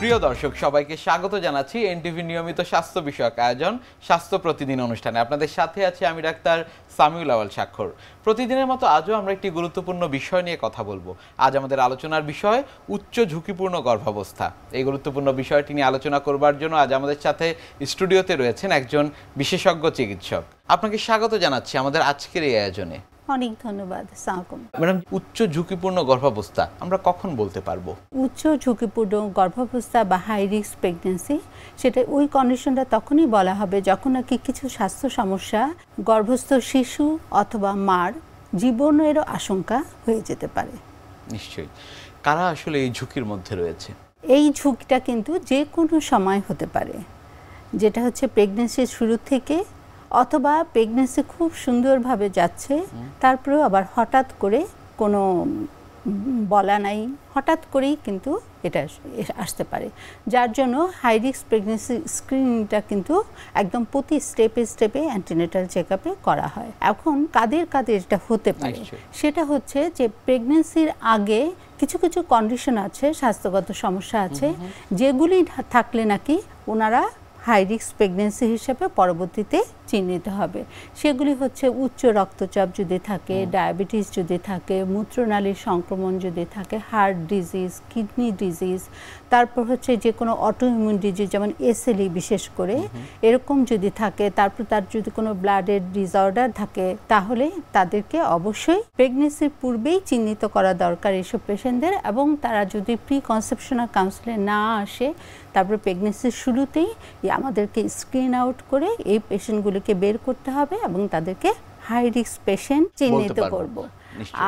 প্রিয় দর্শক সবাইকে স্বাগত জানাচ্ছি এনটিভি নিয়মিত স্বাস্থ্য বিষয়ক আয়োজন স্বাস্থ্য প্রতিদিন অনুষ্ঠানে। আপনাদের সাথে আছি আমি ডাক্তার সামিউল আওয়াল স্বাক্ষর। প্রতিদিনের মতো আজও আমরা একটি গুরুত্বপূর্ণ বিষয় নিয়ে কথা বলবো। আজ আমাদের আলোচনার বিষয় উচ্চ ঝুঁকিপূর্ণ গর্ভাবস্থা। এই গুরুত্বপূর্ণ বিষয়টি নিয়ে আলোচনা করবার জন্য আজ আমাদের সাথে স্টুডিওতে রয়েছেন একজন বিশেষজ্ঞ চিকিৎসক। আপনাকে স্বাগত জানাচ্ছি আমাদের আজকের এই আয়োজনে। অনেক ধন্যবাদ। ম্যাডাম, উচ্চ ঝুঁকিপূর্ণ গর্ভাবস্থা আমরা কখন বলতে পারবো? উচ্চ ঝুঁকিপূর্ণ গর্ভাবস্থা বা হাই রিস্ক প্রেগন্যান্সি, সেটা ওই কন্ডিশনটা তখনই বলা হবে যখন নাকি কিছু স্বাস্থ্য সমস্যা গর্ভস্থ শিশু অথবা মার জীবনেরও আশঙ্কা হয়ে যেতে পারে। নিশ্চয়ই। কারা আসলে এই ঝুঁকির মধ্যে রয়েছে? এই ঝুঁকিটা কিন্তু যে কোনো সময় হতে পারে, যেটা হচ্ছে প্রেগন্যান্সির শুরু থেকে অথবা প্রেগন্যান্সি খুব সুন্দরভাবে যাচ্ছে, তারপরেও আবার হঠাৎ করে কোনো বলা নাই, হঠাৎ করেই কিন্তু এটা আসতে পারে। যার জন্য হাই রিস্ক প্রেগন্যান্সি স্ক্রিনিংটা কিন্তু একদম প্রতি স্টেপে স্টেপে অ্যান্টিনেটাল চেকআপে করা হয়। এখন কাদের কাদের এটা হতে পারে সেটা হচ্ছে যে প্রেগন্যান্সির আগে কিছু কিছু কন্ডিশন আছে, স্বাস্থ্যগত সমস্যা আছে, যেগুলি থাকলে নাকি ওনারা হাই রিস্ক প্রেগন্যান্সি হিসেবে পরবর্তীতে চিহ্নিত হবে। সেগুলি হচ্ছে উচ্চ রক্তচাপ যদি থাকে, ডায়াবেটিস যদি থাকে, মূত্রনালীর সংক্রমণ যদি থাকে, হার্ট ডিজিজ, কিডনি ডিজিজ, তারপর হচ্ছে যে কোনো অটোইমিউন ডিজিজ যেমন এসএলই বিশেষ করে এরকম যদি থাকে, তারপর তার যদি কোনো ব্লাডের ডিসঅর্ডার থাকে, তাহলে তাদেরকে অবশ্যই প্রেগন্যান্সির পূর্বেই চিহ্নিত করা দরকার এসব পেশেন্টদের। এবং তারা যদি প্রি কনসেপশনাল কাউন্সিলে না আসে, তারপর প্রেগন্যান্সির শুরুতেই আমাদেরকে স্ক্রিন আউট করে এই পেশেন্টগুলিকে বের করতে হবে এবং তাদেরকে হাই রিস্ক পেশেন্ট চিহ্নিত করব।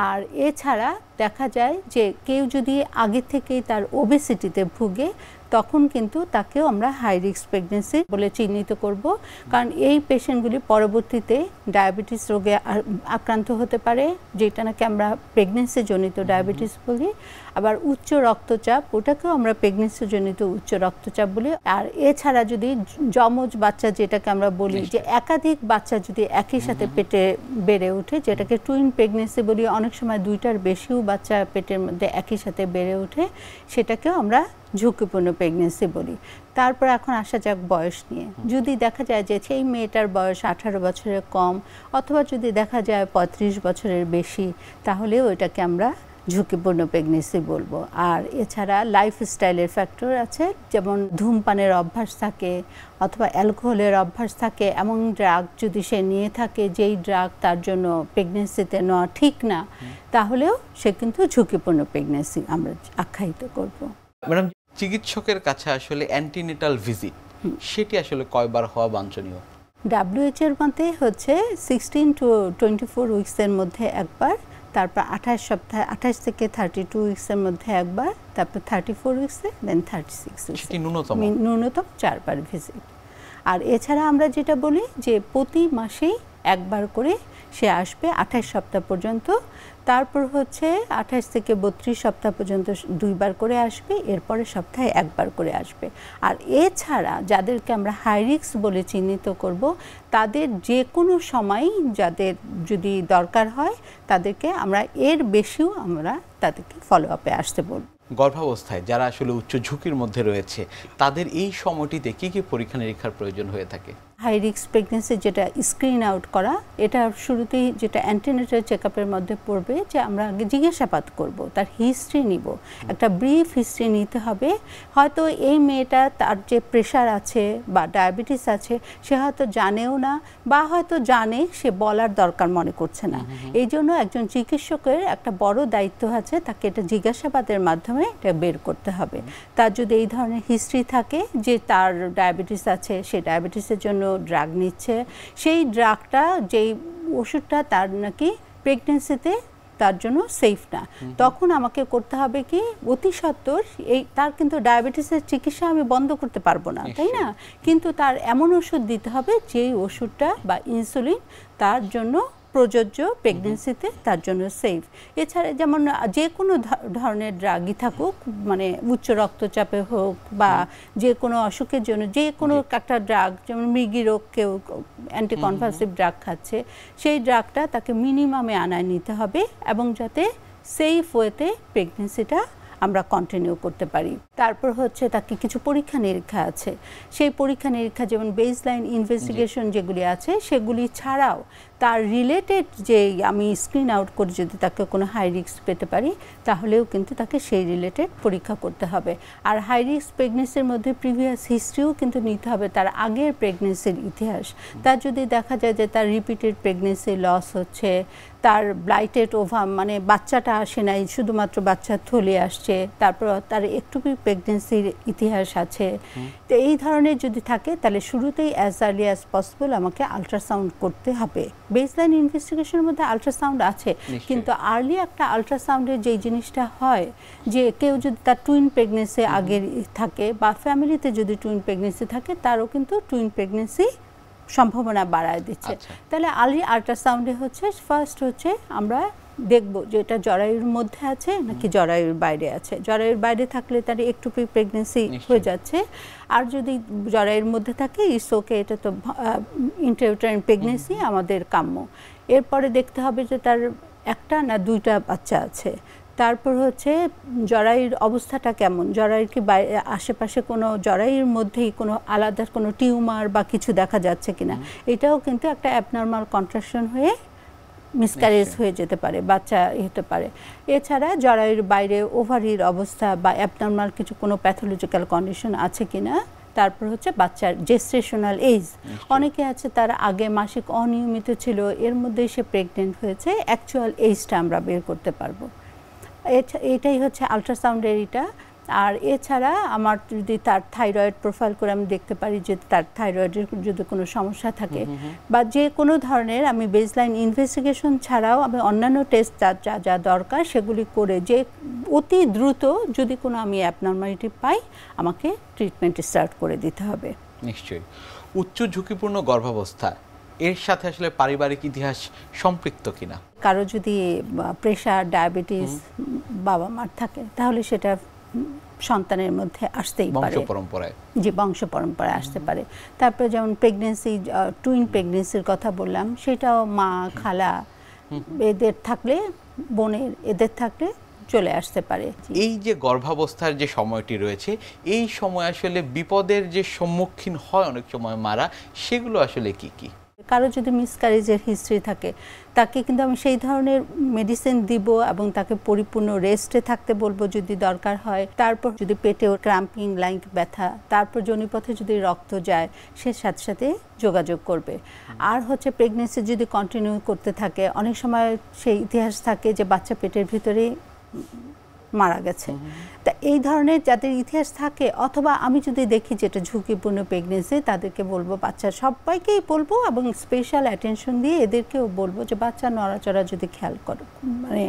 আর এছাড়া দেখা যায় যে কেউ যদি আগে থেকেই তার ওবেসিটিতে ভুগে, তখন কিন্তু তাকেও আমরা হাই রিস্ক প্রেগন্যান্সি বলে চিহ্নিত করব, কারণ এই পেশেন্টগুলি পরবর্তীতে ডায়াবেটিস রোগে আক্রান্ত হতে পারে, যেটা নাকি আমরা প্রেগন্যান্সি জনিত ডায়াবেটিস বলি। আবার উচ্চ রক্তচাপ, ওটাকেও আমরা প্রেগন্যান্সি জনিত উচ্চ রক্তচাপ বলি। আর এছাড়া যদি যমজ বাচ্চা, যেটাকে আমরা বলি যে একাধিক বাচ্চা যদি একই সাথে পেটে বেড়ে ওঠে, যেটাকে টুইন প্রেগন্যান্সি বলি, অনেক সময় দুইটার বেশিও বাচ্চা পেটের মধ্যে একই সাথে বেড়ে ওঠে, সেটাকেও আমরা ঝুঁকিপূর্ণ প্রেগন্যান্সি বলি। তারপর এখন আসা যাক বয়স নিয়ে। যদি দেখা যায় যে সেই মেয়েটার বয়স 18 বছরের কম, অথবা যদি দেখা যায় 35 বছরের বেশি, তাহলেও এটাকে আমরা ঝুঁকিপূর্ণ প্রেগন্যান্সি বলবো। আর এছাড়া লাইফস্টাইলের ফ্যাক্টর আছে, যেমন ধূমপানের অভ্যাস থাকে অথবা অ্যালকোহলের অভ্যাস থাকে, এমন ড্রাগ যদি সে নিয়ে থাকে যেই ড্রাগ তার জন্য প্রেগন্যান্সিতে নেওয়া ঠিক না, তাহলেও সে কিন্তু ঝুঁকিপূর্ণ প্রেগন্যান্সি আমরা আখ্যায়িত করব। ম্যাডাম, চিকিৎসকের কাছে আসলে অ্যান্টিনেটাল ভিজিট সেটি আসলে কয়বার হওয়া বাঞ্ছনীয়? WHO এর মতে হচ্ছে 16 to 24 উইকসের মধ্যে একবার, তারপর 28 থেকে 32 উইকসের মধ্যে একবার, তারপর 34 উইকসে, দেন 36 উইকসে ন্যূনতম 4 বার ভিজিট। আর এছাড়া আমরা যেটা বলি যে প্রতি মাসেই একবার করে সে আসবে 28 সপ্তাহ পর্যন্ত, তারপর হচ্ছে 28 থেকে 32 সপ্তাহ পর্যন্ত 2 বার করে আসবে, এরপরে সপ্তাহে একবার করে আসবে। আর এছাড়া যাদেরকে আমরা হাই রিস্ক বলে চিহ্নিত করব, তাদের যে কোনো সময় যাদের যদি দরকার হয়, তাদেরকে আমরা এর বেশিও আমরা তাদেরকে ফলো আপে আসতে বলব। গর্ভাবস্থায় যারা আসলে উচ্চ ঝুঁকির মধ্যে রয়েছে, তাদের এই সময়টিতে কি কি পরীক্ষা নিরীক্ষার প্রয়োজন হয়ে থাকে? হাই রিস্ক প্রেগন্যান্সি যেটা স্ক্রিন আউট করা, এটা শুরুতেই যেটা অ্যান্টিনেটাল চেকআপের মধ্যে পড়বে, যে আমরা আগে জিজ্ঞাসাবাদ করব, তার হিস্ট্রি নিব, একটা ব্রিফ হিস্ট্রি নিতে হবে। হয়তো এই মেয়েটা তার যে প্রেশার আছে বা ডায়াবেটিস আছে সে হয়তো জানেও না, বা হয়তো জানে সে বলার দরকার মনে করছে না। এই জন্য একজন চিকিৎসকের একটা বড় দায়িত্ব আছে, তাকে এটা জিজ্ঞাসাবাদের মাধ্যমে এটা বের করতে হবে। তার যদি এই ধরনের হিস্ট্রি থাকে যে তার ডায়াবেটিস আছে, সে ডায়াবেটিসের জন্য ড্রাগ নিচ্ছে, সেই ড্রাগটা, যেই ওষুধটা তার নাকি প্রেগন্যান্সিতে তার জন্য সেফ না, তখন আমাকে করতে হবে কি অতি সত্বর এই তার কিন্তু ডায়াবেটিসের চিকিৎসা আমি বন্ধ করতে পারবো না, তাই না? কিন্তু তার এমন ওষুধ দিতে হবে যেই ওষুধটা বা ইনসুলিন তার জন্য প্রযোজ্য, প্রেগন্যান্সিতে তার জন্য সেফ। এছাড়া যেমন যে কোনো ধরনের ড্রাগই থাকুক, মানে উচ্চ রক্তচাপে হোক বা যে কোনো অসুখের জন্য যে কোনো একটা ড্রাগ, যেমন মৃগী রোগ কেউ অ্যান্টিকনভালসিভ ড্রাগ খাচ্ছে, সেই ড্রাগটা তাকে মিনিমামে আনায় নিতে হবে এবং যাতে সেফ ওয়েতে প্রেগন্যান্সিটা আমরা কন্টিনিউ করতে পারি। তারপর হচ্ছে তাকে কিছু পরীক্ষা নিরীক্ষা আছে, সেই পরীক্ষা নিরীক্ষা যেমন বেসলাইন ইনভেস্টিগেশন যেগুলি আছে সেগুলি ছাড়াও তার রিলেটেড যে আমি স্ক্রিন আউট করে যদি তাকে কোনো হাই রিস্ক পেতে পারি তাহলেও কিন্তু তাকে সেই রিলেটেড পরীক্ষা করতে হবে। আর হাই রিস্ক প্রেগনেন্সির মধ্যে প্রিভিয়াস হিস্ট্রিও কিন্তু নিতে হবে, তার আগের প্রেগনেন্সির ইতিহাস। তার যদি দেখা যায় যে তার রিপিটেড প্রেগনেন্সি লস হচ্ছে, তার ব্লাইটেড ওভাম মানে বাচ্চাটা আসে নাই, শুধুমাত্র বাচ্চার থলি আসছে, তারপর তার একটুকু প্রেগনেন্সির ইতিহাস আছে, তো এই ধরনের যদি থাকে তাহলে শুরুতেই অ্যাজ আর্লি অ্যাজ পসিবল আমাকে আলট্রাসাউন্ড করতে হবে। বেসলাইন ইনভেস্টিগেশনের মধ্যে আলট্রাসাউন্ড আছে, কিন্তু আর্লি একটা আলট্রাসাউন্ডের যেই জিনিসটা হয় যে কেউ যদি তার টুইন প্রেগনেন্সি আগের থাকে বা ফ্যামিলিতে যদি টুইন প্রেগনেন্সি থাকে তারও কিন্তু টুইন প্রেগনেন্সি সম্ভাবনা বাড়ায় দিচ্ছে। তাহলে আর্লি আল্ট্রাসাউন্ডে হচ্ছে ফার্স্ট হচ্ছে আমরা দেখব যে এটা জরায়ুর মধ্যে আছে নাকি জরায়ুর বাইরে আছে। জরায়ুর বাইরে থাকলে তার একটু প্রেগনেন্সি হয়ে যাচ্ছে, আর যদি জরায়ুর মধ্যে থাকে ইটস ওকে, এটা তো ইন্ট্রাউটেরাইন প্রেগনেন্সি আমাদের কাম্য। এরপরে দেখতে হবে যে তার একটা না দুইটা বাচ্চা আছে। তারপর হচ্ছে জরায়ুর অবস্থাটা কেমন, জরায়ুর কি আশেপাশে কোনো জরায়ুর মধ্যেই কোনো আলাদা কোনো টিউমার বা কিছু দেখা যাচ্ছে কিনা, এটাও কিন্তু একটা অ্যাবনর্মাল কন্ট্রাকশন হয়ে মিসক্যারেজ হয়ে যেতে পারে, বাচ্চা হতে পারে। এছাড়া জরায়ুর বাইরে ওভারির অবস্থা বা অ্যাবনর্মাল কিছু কোনো প্যাথোলজিক্যাল কন্ডিশন আছে কিনা। তারপর হচ্ছে বাচ্চার জেস্টেশনাল এজ, অনেকে আছে তার আগে মাসিক অনিয়মিত ছিল, এর মধ্যেই সে প্রেগনেন্ট হয়েছে, অ্যাকচুয়াল এজটা আমরা বের করতে পারবো। এটাই হচ্ছে আলট্রাসাউন্ডের এটা। আর এছাড়া আমার যদি তার থাইরয়েড প্রোফাইল করে আমি দেখতে পারি যে তার থাইরয়েডের যদি কোনো সমস্যা থাকে বা যে কোনো ধরনের, আমি বেসলাইন ইনভেস্টিগেশন ছাড়াও আমি অন্যান্য টেস্ট যা যা দরকার সেগুলি করে যে অতি দ্রুত যদি কোনো আমি অ্যাবনর্মালিটি পাই আমাকে ট্রিটমেন্ট স্টার্ট করে দিতে হবে। নিশ্চয়ই। উচ্চ ঝুঁকিপূর্ণ গর্ভাবস্থা এর সাথে আসলে পারিবারিক ইতিহাস সম্পৃক্ত কিনা? কারো যদি প্রেশার ডায়াবেটিস বাবা মার থাকে তাহলে সেটা সন্তানের মধ্যে আসতেই পারে, বংশ পরম্পরায়, যে বংশ পরম্পরায় আসতে পারে। তারপরে যেমন প্রেগনেন্সি, টুইন প্রেগনেন্সির কথা বললাম, সেটাও মা খালা এদের থাকলে, বোনের এদের থাকলে চলে আসতে পারে। এই যে গর্ভাবস্থার যে সময়টি রয়েছে এই সময় আসলে বিপদের যে সম্মুখীন হয় অনেক সময় মারা, সেগুলো আসলে কি কি? কারো যদি মিসক্যারেজের হিস্ট্রি থাকে তাকে কিন্তু আমি সেই ধরনের মেডিসিন দিব এবং তাকে পরিপূর্ণ রেস্টে থাকতে বলবো যদি দরকার হয়। তারপর যদি পেটে ক্র্যাম্পিং লাইক ব্যথা, তারপর যোনিপথে যদি রক্ত যায় সে সাথে সাথে যোগাযোগ করবে। আর হচ্ছে প্রেগনেন্সি যদি কন্টিনিউ করতে থাকে, অনেক সময় সেই ইতিহাস থাকে যে বাচ্চা পেটের ভিতরে মারা গেছে। তা এই ধরনের যাদের ইতিহাস থাকে, অথবা আমি যদি দেখি যে এটা ঝুঁকিপূর্ণ প্রেগনেন্সি, তাদেরকে বলবো, বাচ্চা সবাইকেই বলবো এবং স্পেশাল অ্যাটেনশন দিয়ে এদেরকেও বলবো যে বাচ্চা নড়াচড়া যদি খেয়াল করো, মানে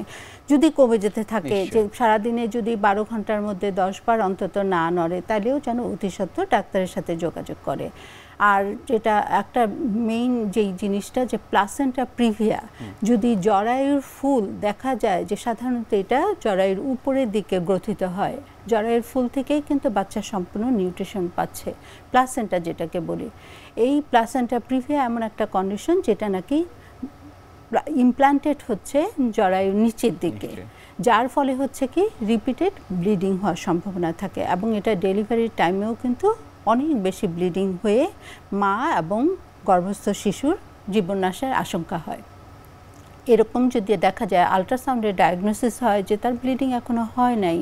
যদি কমে যেতে থাকে, যে সারাদিনে যদি 12 ঘন্টার মধ্যে 10 বার অন্তত না নড়ে, তাহলেও যেন অতি সত্বর ডাক্তারের সাথে যোগাযোগ করে। আর যেটা একটা মেইন যেই জিনিসটা যে প্লাসেন্টা প্রিভিয়া, যদি জরায়ুর ফুল দেখা যায় যে সাধারণত এটা জরায়ুর উপরের দিকে গ্রথিত হয়, জরায়ুর ফুল থেকেই কিন্তু বাচ্চা সম্পূর্ণ নিউট্রিশন পাচ্ছে, প্লাসেন্টা যেটাকে বলি। এই প্লাসেন্টা প্রিভিয়া এমন একটা কন্ডিশন যেটা নাকি ইমপ্ল্যান্টেড হচ্ছে জরায়ুর নিচের দিকে, যার ফলে হচ্ছে কি রিপিটেড ব্লিডিং হওয়ার সম্ভাবনা থাকে এবং এটা ডেলিভারির টাইমেও কিন্তু অনেক বেশি ব্লিডিং হয়ে মা এবং গর্ভস্থ শিশুর জীবননাশের আশঙ্কা হয়। এরকম যদি দেখা যায়, আলট্রাসাউন্ডের ডায়াগনোসিস হয় যে তার ব্লিডিং এখনো হয় নাই,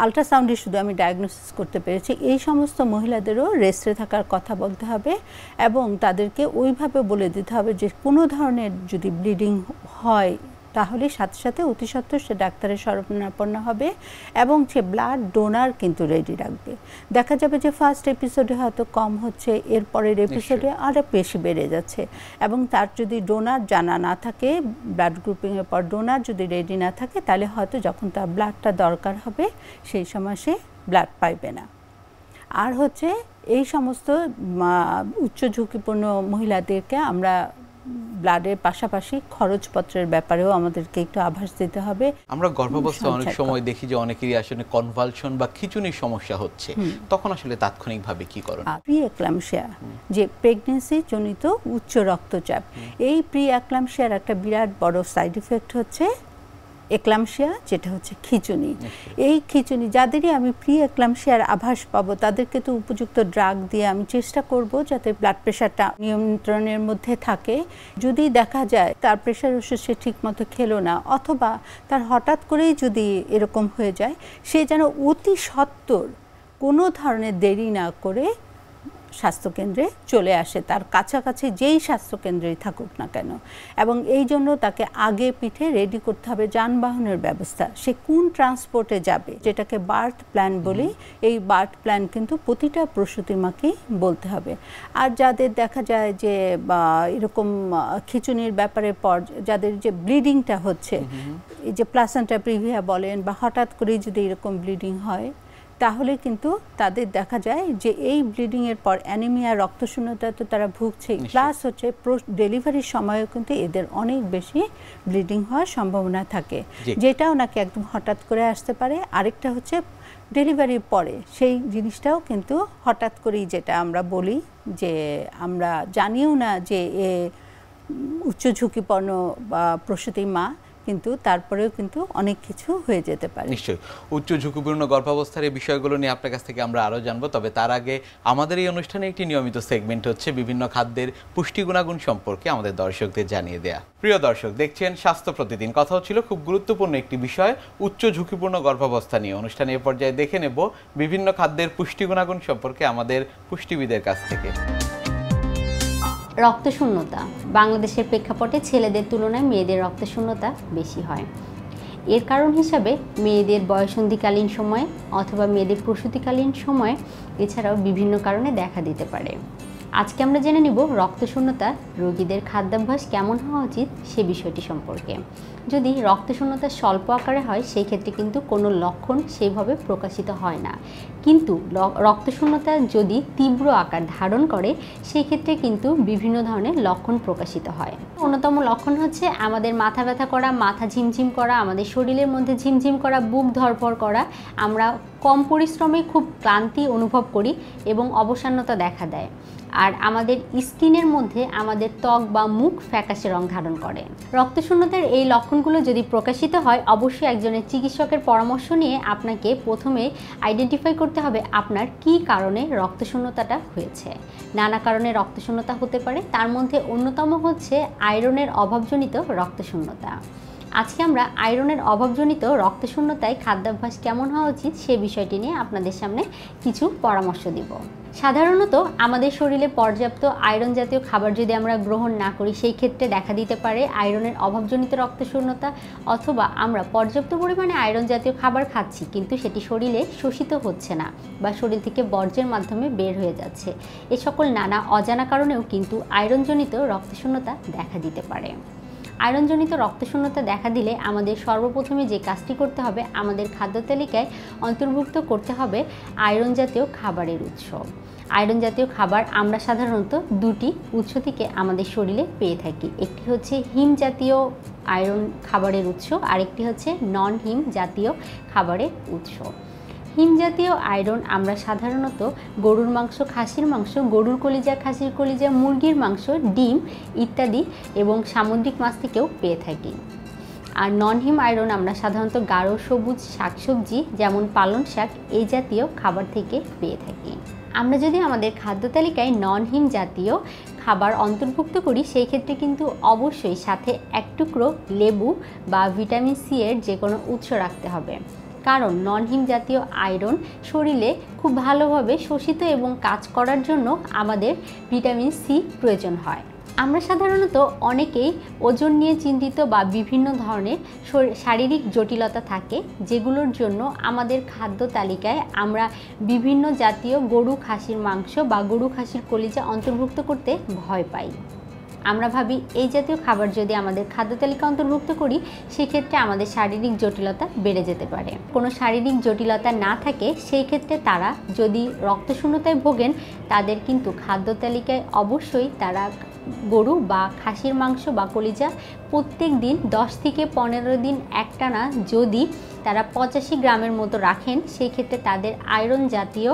আলট্রাসাউন্ডে শুধু আমি ডায়াগনোসিস করতে পেরেছি, এই সমস্ত মহিলাদেরও রেস্টে থাকার কথা বলতে হবে এবং তাদেরকে ওইভাবে বলে দিতে হবে যে কোনো ধরনের যদি ব্লিডিং হয় তাহলে সাথে সাথে অতি সত্বর সে ডাক্তারের শরণাপন্ন হবে এবং সে ব্লাড ডোনার কিন্তু রেডি রাখবে। দেখা যাবে যে ফার্স্ট এপিসোডে হয়তো কম হচ্ছে, এর পরের এপিসোডে আরও বেশি বেড়ে যাচ্ছে এবং তার যদি ডোনার জানা না থাকে, ব্লাড গ্রুপিংয়ের পর ডোনার যদি রেডি না থাকে, তাহলে হয়তো যখন তার ব্লাডটা দরকার হবে সেই সময় সে ব্লাড পাইবে না। আর হচ্ছে এই সমস্ত উচ্চ ঝুঁকিপূর্ণ মহিলাদেরকে আমরা ব্লাডের পাশাপাশি খরচপত্রের ব্যাপারেও আমাদেরকে একটু আভাস দিতে হবে। আমরা গর্ভাবস্থায় অনেক সময় দেখি যে অনেকেরই আসলে কনভালশন বা খিঁচুনির সমস্যা হচ্ছে, তখন আসলে তাৎক্ষণিকভাবে কি করেন? প্রি এক্লাম্পসিয়া, যে প্রেগনেন্সি জনিত উচ্চ রক্তচাপ, এই প্রি এক্লাম্পসিয়ার একটা বিরাট বড় সাইড ইফেক্ট হচ্ছে এক্লাম্পসিয়া, যেটা হচ্ছে খিঁচুনি। এই খিঁচুনি যাদেরই আমি প্রি এক্লাম্পসিয়ার আভাস পাবো তাদেরকে তো উপযুক্ত ড্রাগ দিয়ে আমি চেষ্টা করব যাতে ব্লাড প্রেশারটা নিয়ন্ত্রণের মধ্যে থাকে। যদি দেখা যায় তার প্রেশার ওষুধ সে ঠিক মতো খেলো না, অথবা তার হঠাৎ করেই যদি এরকম হয়ে যায়, সে যেন অতি সত্বর কোনো ধরনের দেরি না করে স্বাস্থ্যকেন্দ্রে চলে আসে, তার কাছাকাছি যেই স্বাস্থ্যকেন্দ্রেই থাকুক না কেন। এবং এই জন্য তাকে আগে পিঠে রেডি করতে হবে যানবাহনের ব্যবস্থা, সে কোন ট্রান্সপোর্টে যাবে, যেটাকে বার্থ প্ল্যান বলি। এই বার্থ প্ল্যান কিন্তু প্রতিটা প্রসূতি মাকেই বলতে হবে। আর যাদের দেখা যায় যে এরকম খিঁচুনির ব্যাপারে পর যাদের যে ব্লিডিংটা হচ্ছে, এই যে প্লাসেন্টা প্রিভিয়া বলেন, বা হঠাৎ করেই যদি এরকম ব্লিডিং হয়, তাহলে কিন্তু তাদের দেখা যায় যে এই ব্লিডিংয়ের পর অ্যানিমিয়া, রক্তশূন্যতা তো তারা ভুগছে, প্লাস হচ্ছে ডেলিভারির সময়ও কিন্তু এদের অনেক বেশি ব্লিডিং হওয়ার সম্ভাবনা থাকে, যেটাও নাকি একদম হঠাৎ করে আসতে পারে। আরেকটা হচ্ছে ডেলিভারির পরে সেই জিনিসটাও কিন্তু হঠাৎ করেই, যেটা আমরা বলি যে আমরা জানিও না যে এ উচ্চ ঝুঁকিপূর্ণ বা প্রসূতি মা, কিন্তু তারপরেও কিন্তু অনেক কিছু হয়ে যেতে পারে। নিশ্চয়ই উচ্চ ঝুঁকিপূর্ণ গর্ভাবস্থার এই বিষয়গুলো নিয়ে আপনার কাছ থেকে আমরা আরও জানবো, তবে তার আগে আমাদের এই অনুষ্ঠানে একটি নিয়মিত সেগমেন্ট হচ্ছে বিভিন্ন খাদ্যের পুষ্টি গুণাগুণ সম্পর্কে আমাদের দর্শকদের জানিয়ে দেয়া। প্রিয় দর্শক, দেখছেন স্বাস্থ্য প্রতিদিন। কথা হচ্ছিল খুব গুরুত্বপূর্ণ একটি বিষয়, উচ্চ ঝুঁকিপূর্ণ গর্ভাবস্থা নিয়ে। অনুষ্ঠানে এ পর্যায়ে দেখে নেব বিভিন্ন খাদ্যের পুষ্টি গুণাগুণ সম্পর্কে আমাদের পুষ্টিবিদের কাছ থেকে। রক্তশূন্যতা। বাংলাদেশের প্রেক্ষাপটে ছেলেদের তুলনায় মেয়েদের রক্তশূন্যতা বেশি হয়। এর কারণ হিসাবে মেয়েদের বয়সন্ধিকালীন সময়ে অথবা মেয়েদের প্রসূতিকালীন সময়ে, এছাড়াও বিভিন্ন কারণে দেখা দিতে পারে। আজকে আমরা জেনে নিব রক্তশূন্যতা রোগীদের খাদ্যাভ্যাস কেমন হওয়া উচিত সে বিষয়টি সম্পর্কে। যদি রক্তশূন্যতা স্বল্প আকারে হয়, সেই ক্ষেত্রে কিন্তু কোনো লক্ষণ সেইভাবে প্রকাশিত হয় না। কিন্তু রক্তশূন্যতা যদি তীব্র আকার ধারণ করে, সেই ক্ষেত্রে কিন্তু বিভিন্ন ধরনের লক্ষণ প্রকাশিত হয়। অন্যতম লক্ষণ হচ্ছে আমাদের মাথা ব্যথা করা, মাথা ঝিমঝিম করা, আমাদের শরীরের মধ্যে ঝিমঝিম করা, বুক ধড়ফড় করা, আমরা কম পরিশ্রমে খুব ক্লান্তি অনুভব করি এবং অবসান্যতা দেখা দেয়। আর আমাদের স্কিনের মধ্যে আমাদের ত্বক বা মুখ ফ্যাকাশে রং ধারণ করে। রক্তশূন্যতার এই লক্ষণগুলো যদি প্রকাশিত হয়, অবশ্যই একজনের চিকিৎসকের পরামর্শ নিয়ে আপনাকে প্রথমে আইডেন্টিফাই করতে হবে আপনার কী কারণে রক্তশূন্যতাটা হয়েছে। নানা কারণে রক্তশূন্যতা হতে পারে, তার মধ্যে অন্যতম হচ্ছে আয়রনের অভাবজনিত রক্তশূন্যতা। আজকে আমরা আয়রনের অভাবজনিত রক্তশূন্যতায় খাদ্যাভ্যাস কেমন হওয়া উচিত সে বিষয়টি নিয়ে আপনাদের সামনে কিছু পরামর্শ দিব। সাধারণত আমাদের শরীরে পর্যাপ্ত আয়রন জাতীয় খাবার যদি আমরা গ্রহণ না করি, সেই ক্ষেত্রে দেখা দিতে পারে আয়রনের অভাবজনিত রক্তশূন্যতা, অথবা আমরা পর্যাপ্ত পরিমাণে আয়রন জাতীয় খাবার খাচ্ছি কিন্তু সেটি শরীরে শোষিত হচ্ছে না বা শরীর থেকে বর্জ্যের মাধ্যমে বের হয়ে যাচ্ছে। এ সকল নানা অজানা কারণেও কিন্তু আয়রনজনিত রক্তশূন্যতা দেখা দিতে পারে। আয়রনজনিত রক্তশূন্যতা দেখা দিলে আমাদের সর্বপ্রথমে যে কাজটি করতে হবে, আমাদের খাদ্য তালিকায় অন্তর্ভুক্ত করতে হবে আয়রন জাতীয় খাবারের উৎস। আয়রন জাতীয় খাবার আমরা সাধারণত দুটি উৎস থেকে আমাদের শরীরে পেয়ে থাকি। একটি হচ্ছে হিম জাতীয় আয়রন খাবারের উৎস, আরেকটি হচ্ছে নন হিম জাতীয় খাবারের উৎস। হিম জাতীয় আয়রন আমরা সাধারণত গরুর মাংস, খাসির মাংস, গরুর কলিজা, খাসির কলিজা, মুরগির মাংস, ডিম ইত্যাদি এবং সামুদ্রিক মাছ থেকেও পেয়ে থাকি। আর নন হিম আয়রন আমরা সাধারণত গাঢ় সবুজ শাকসবজি যেমন পালং শাক এই জাতীয় খাবার থেকে পেয়ে থাকি। আমরা যদি আমাদের খাদ্য তালিকায় নন হিম জাতীয় খাবার অন্তর্ভুক্ত করি, সেই ক্ষেত্রে কিন্তু অবশ্যই সাথে এক টুকরো লেবু বা ভিটামিন সি এর যে কোনো উৎস রাখতে হবে, কারণ নন হিম জাতীয় আয়রন শরীরে খুব ভালোভাবে শোষিত এবং কাজ করার জন্য আমাদের ভিটামিন সি প্রয়োজন হয়। আমরা সাধারণত অনেকেই ওজন নিয়ে চিন্তিত বা বিভিন্ন ধরনের শারীরিক জটিলতা থাকে, যেগুলোর জন্য আমাদের খাদ্য তালিকায় আমরা বিভিন্ন জাতীয় গরু খাসির মাংস বা গরু খাসির কলিজা অন্তর্ভুক্ত করতে ভয় পাই। আমরা ভাবি এই জাতীয় খাবার যদি আমাদের খাদ্য তালিকা অন্তর্ভুক্ত করি, সেক্ষেত্রে আমাদের শারীরিক জটিলতা বেড়ে যেতে পারে। কোনো শারীরিক জটিলতা না থাকে সেই ক্ষেত্রে তারা যদি রক্তশূন্যতায় ভোগেন, তাদের কিন্তু খাদ্য তালিকায় অবশ্যই তারা গরু বা খাসির মাংস বা কলিজা প্রত্যেক দিন 10 থেকে 15 দিন একটানা যদি তারা 85 গ্রামের মতো রাখেন, সেই ক্ষেত্রে তাদের আয়রন জাতীয়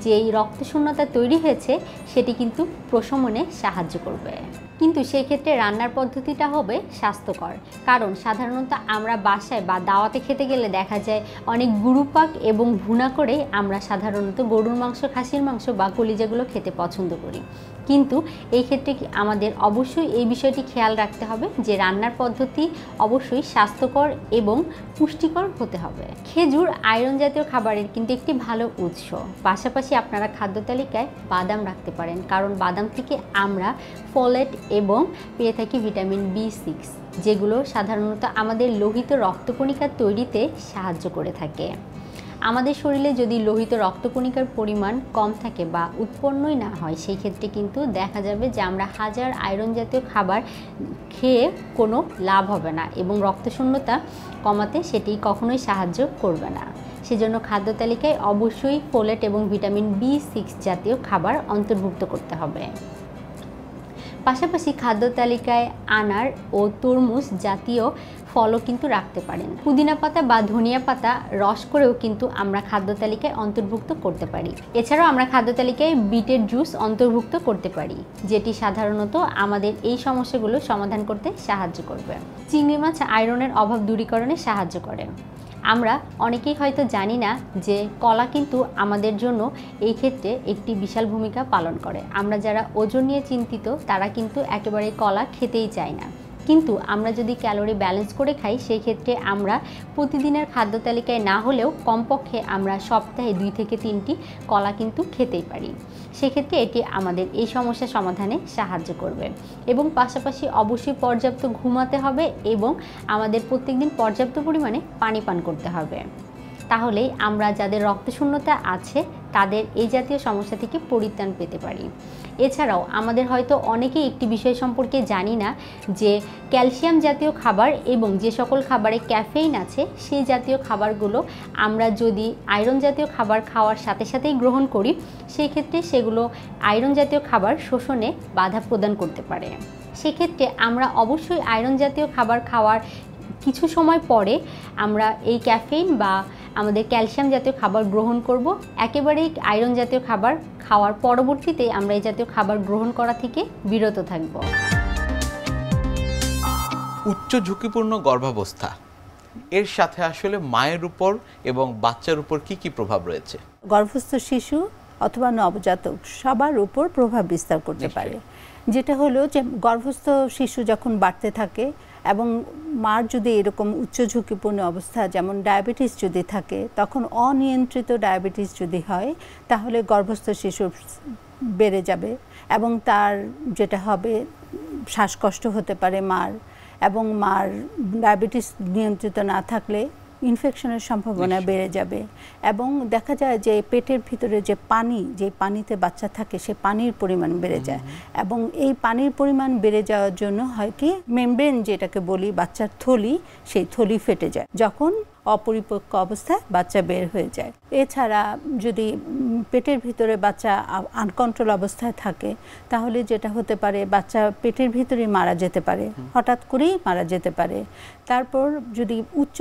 যেই রক্তশূন্যতা তৈরি হয়েছে সেটি কিন্তু প্রশমনে সাহায্য করবে। কিন্তু সেই ক্ষেত্রে রান্নার পদ্ধতিটা হবে স্বাস্থ্যকর, কারণ সাধারণত আমরা বাসায় বা দাওয়াতে খেতে গেলে দেখা যায় অনেক গুরুপাক এবং ভুনা করে আমরা সাধারণত গরুর মাংস, খাসির মাংস বা কলিজাগুলো খেতে পছন্দ করি। কিন্তু এই ক্ষেত্রে আমাদের অবশ্যই এই বিষয়টি খেয়াল রাখতে হবে যে রান্নার পদ্ধতি অবশ্যই স্বাস্থ্যকর এবং পুষ্টিকর হতে হবে। খেজুর আয়রন জাতীয় খাবারের কিন্তু একটি ভালো উৎস। পাশাপাশি আপনারা খাদ্য তালিকায় বাদাম রাখতে পারেন, কারণ বাদাম থেকে আমরা ফলেট এবং পেয়ে থাকি ভিটামিন B6, যেগুলো সাধারণত আমাদের লোহিত রক্তকণিকা তৈরিতে সাহায্য করে থাকে। আমাদের শরীরে যদি লোহিত রক্তকণিকার পরিমাণ কম থাকে বা উৎপন্নই না হয়, সেই ক্ষেত্রে কিন্তু দেখা যাবে যে আমরা হাজার আয়রন জাতীয় খাবার খেয়ে কোনো লাভ হবে না এবং রক্তশূন্যতা কমাতে সেটি কখনোই সাহায্য করবে না। সেজন্য খাদ্য তালিকায় অবশ্যই ফোলেট এবং ভিটামিন B6 জাতীয় খাবার অন্তর্ভুক্ত করতে হবে। পাশাপাশি খাদ্য তালিকায় আনার ও তরমুজ জাতীয় ফলও কিন্তু রাখতে পারেন। পুদিনা পাতা বা ধনিয়া পাতা রস করেও কিন্তু আমরা খাদ্য তালিকায় অন্তর্ভুক্ত করতে পারি। এছাড়াও আমরা খাদ্য তালিকায় বিটের জুস অন্তর্ভুক্ত করতে পারি, যেটি সাধারণত আমাদের এই সমস্যাগুলো সমাধান করতে সাহায্য করবে। চিংড়ি মাছ আয়রনের অভাব দূরীকরণে সাহায্য করে। আমরা অনেকেই হয়তো জানি না যে কলা কিন্তু আমাদের জন্য এই ক্ষেত্রে একটি বিশাল ভূমিকা পালন করে। আমরা যারা ওজন নিয়ে চিন্তিত তারা কিন্তু একেবারে কলা খেতেই চাই না, কিন্তু আমরা যদি ক্যালোরি ব্যালেন্স করে খাই সেই ক্ষেত্রে আমরা প্রতিদিনের খাদ্য তালিকায় না হলেও কমপক্ষে আমরা সপ্তাহে 2 থেকে 3টি কলা কিন্তু খেতেই পারি। সেক্ষেত্রে এটি আমাদের এই সমস্যা সমাধানে সাহায্য করবে। এবং পাশাপাশি অবশ্যই পর্যাপ্ত ঘুমাতে হবে এবং আমাদের প্রত্যেকদিন পর্যাপ্ত পরিমাণে পানি পান করতে হবে। তাহলেই আমরা যাদের রক্তশূন্যতা আছে তাদের এই জাতীয় সমস্যা থেকে পরিত্রাণ পেতে পারি। এছাড়াও আমাদের হয়তো অনেকেই একটি বিষয় সম্পর্কে জানি না যে ক্যালসিয়াম জাতীয় খাবার এবং যে সকল খাবারে ক্যাফেইন আছে সেই জাতীয় খাবারগুলো আমরা যদি আয়রন জাতীয় খাবার খাওয়ার সাথে সাথেই গ্রহণ করি, সেই ক্ষেত্রে সেগুলো আয়রন জাতীয় খাবার শোষণে বাধা প্রদান করতে পারে। সেক্ষেত্রে আমরা অবশ্যই আয়রন জাতীয় খাবার খাওয়ার কিছু সময় পরে আমরা এই ক্যাফেইন বা আমাদের ক্যালসিয়াম জাতীয় খাবার গ্রহণ করব। একেবারেই আয়রন জাতীয় খাবার খাওয়ার পরবর্তীতে আমরা এই জাতীয় খাবার গ্রহণ করা থেকে বিরত থাকব। উচ্চ ঝুঁকিপূর্ণ গর্ভাবস্থা, এর সাথে আসলে মায়ের উপর এবং বাচ্চার উপর কি কি প্রভাব রয়েছে? গর্ভস্থ শিশু অথবা নবজাতক সবার উপর প্রভাব বিস্তার করতে পারে। যেটা হলো যে গর্ভস্থ শিশু যখন বাড়তে থাকে এবং মার যদি এরকম উচ্চ ঝুঁকিপূর্ণ অবস্থা যেমন ডায়াবেটিস যদি থাকে, তখন অনিয়ন্ত্রিত ডায়াবেটিস যদি হয় তাহলে গর্ভস্থ শিশু বেড়ে যাবে এবং তার যেটা হবে শ্বাসকষ্ট হতে পারে মার, এবং মার ডায়াবেটিস নিয়ন্ত্রিত না থাকলে ইনফেকশনের সম্ভাবনা বেড়ে যাবে। এবং দেখা যায় যে পেটের ভিতরে যে পানি, যে পানিতে বাচ্চা থাকে সে পানির পরিমাণ বেড়ে যায়, এবং এই পানির পরিমাণ বেড়ে যাওয়ার জন্য হয় কি মেমব্রেন যেটাকে বলি বাচ্চার থলি, সেই থলি ফেটে যায় যখন অপরিপক্ক অবস্থায় বাচ্চা বের হয়ে যায়। এছাড়া যদি পেটের ভিতরে বাচ্চা আনকন্ট্রোল অবস্থায় থাকে তাহলে যেটা হতে পারে বাচ্চা পেটের ভিতরে মারা যেতে পারে, হঠাৎ করেই মারা যেতে পারে। তারপর যদি উচ্চ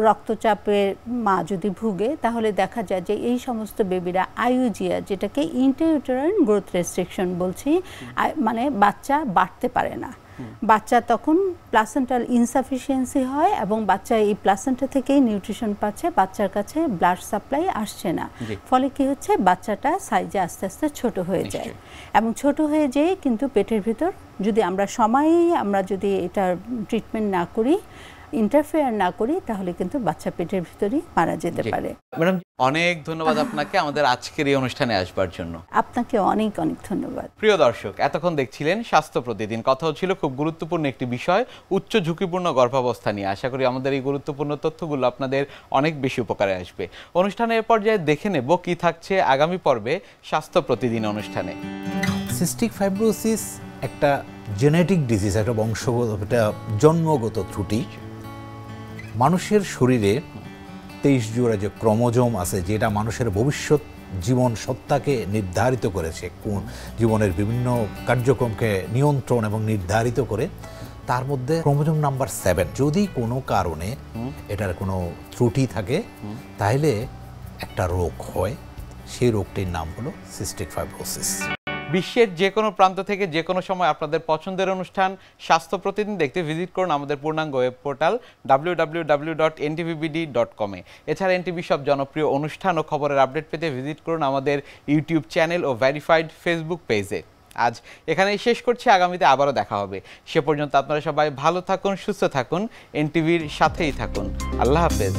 রক্তচাপের মা যদি ভুগে তাহলে দেখা যায় যে এই সমস্ত বেবিরা আইইউজিআর, যেটাকে ইন্ট্রাইউটেরাইন গ্রোথ রেস্ট্রিকশন বলছি, মানে বাচ্চা বাড়তে পারে না। বাচ্চা তখন প্লাসেন্টাল ইনসাফিসিয়েন্সি হয় এবং বাচ্চা এই প্লাসেন্টা থেকেই নিউট্রিশন পাচ্ছে, বাচ্চার কাছে ব্লাড সাপ্লাই আসছে না, ফলে কি হচ্ছে বাচ্চাটা সাইজে আস্তে আস্তে ছোট হয়ে যায়। এবং ছোট হয়ে যেয়ে কিন্তু পেটের ভিতর যদি আমরা সময়েই আমরা যদি এটা ট্রিটমেন্ট না করি, ইন্টারফেয়ার না করি, তাহলে কিন্তু বাচ্চা পেটের ভিতরেই মারা যেতে পারে। ম্যাডাম অনেক ধন্যবাদ আপনাকে আমাদের আজকের এই অনুষ্ঠানে আসবার জন্য। আপনাকে অনেক অনেক ধন্যবাদ। প্রিয় দর্শক, এতক্ষণ দেখছিলেন স্বাস্থ্য প্রতিদিন। কথা হচ্ছিল খুব গুরুত্বপূর্ণ একটি বিষয়, উচ্চ ঝুঁকিপূর্ণ গর্ভাবস্থা নিয়ে। আশা করি আমাদের এই গুরুত্বপূর্ণ তথ্যগুলো আপনাদের অনেক বেশি উপকারে আসবে। অনুষ্ঠানের পর্যায়ে দেখে নেব কি থাকছে আগামী পর্বে স্বাস্থ্য প্রতিদিন অনুষ্ঠানে। সিস্টিক ফাইব্রোসিস একটা জেনেটিক ডিজিজ, একটা বংশগত, একটা জন্মগত ত্রুটি। মানুষের শরীরে 23 জোড়া যে ক্রোমোজোম আছে, যেটা মানুষের ভবিষ্যৎ জীবন সত্তাকে নির্ধারিত করেছে, কোন জীবনের বিভিন্ন কার্যক্রমকে নিয়ন্ত্রণ এবং নির্ধারিত করে, তার মধ্যে ক্রোমোজোম নাম্বার 7 যদি কোনো কারণে এটার কোনো ত্রুটি থাকে তাহলে একটা রোগ হয়, সেই রোগটির নাম হলো সিস্টিক ফাইব্রোসিস। বিশ্বের যে কোনো প্রান্ত থেকে যে কোনো সময় আপনাদের পছন্দের অনুষ্ঠান স্বাস্থ্য প্রতিদিন দেখতে ভিজিট করুন আমাদের পূর্ণাঙ্গ ওয়েব পোর্টাল www.ntvbd.com এ। এছাড়া এনটিভি সব জনপ্রিয় অনুষ্ঠান ও খবরের আপডেট পেতে ভিজিট করুন আমাদের ইউটিউব চ্যানেল ও ভেরিফাইড ফেসবুক পেজে। আজ এখানেই শেষ করছি, আগামীতে আবারও দেখা হবে। সে পর্যন্ত আপনারা সবাই ভালো থাকুন, সুস্থ থাকুন, এনটিভির সাথেই থাকুন। আল্লাহ হাফেজ।